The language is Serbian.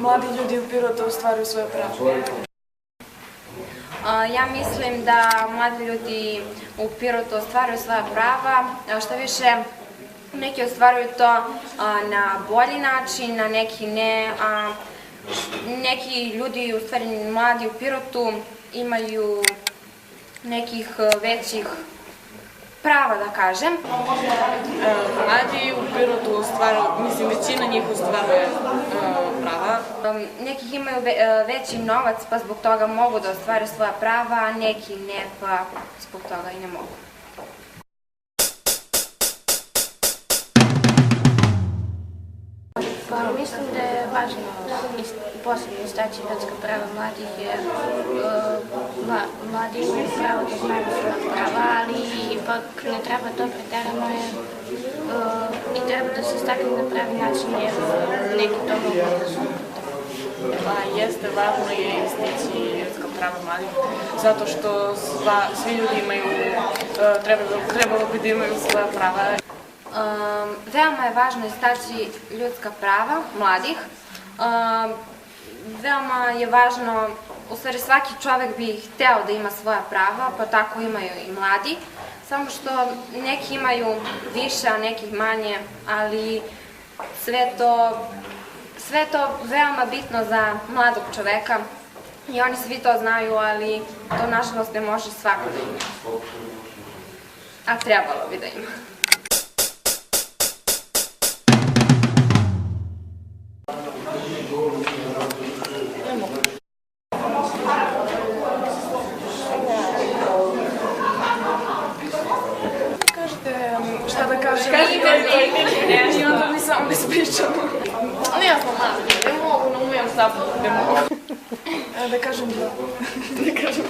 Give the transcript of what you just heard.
mladi ljudi u Pirotu ostvaruju svoje pravo? Ja mislim da mladi ljudi u Pirotu ostvaruju svoja prava, što više neki ostvaruju to na bolji način, a neki ne. Neki ljudi, u stvari mladi u Pirotu, imaju nekih većih prava, da kažem. Mladi u Pirotu ostvaruju, mislim, većina njih ostvaruje prava. Nekih imaju veći novac, pa zbog toga mogu da ostvare svoja prava, a neki ne, pa zbog toga i ne mogu. Mislim da je važno posebno istaći ljudska prava mladih, jer mladi imaju pravo da znaju svoja prava, ali ipak ne treba to preterano i treba da se stakne na pravi način, jer neki to mogu da su. Jeste, važno je istići ljudska prava mladih, zato što svi ljudi imaju, trebalo bi da imaju svoja prava. Veoma je važno istaći ljudska prava mladih. Veoma je važno, u stvari svaki čovek bi hteo da ima svoja prava, pa tako imaju i mladi. Samo što neki imaju više, a neki manje, ali sve je to veoma bitno za mladog čoveka i oni svi to znaju, ali to nažalost ne može svako da ima. A trebalo bi da ima. Šta da kažem? I onda mi samo ispričamo. Ali ja sam mlada, ne mogu, ne umijem sad, ne mogu. Da kažem da. Da kažem.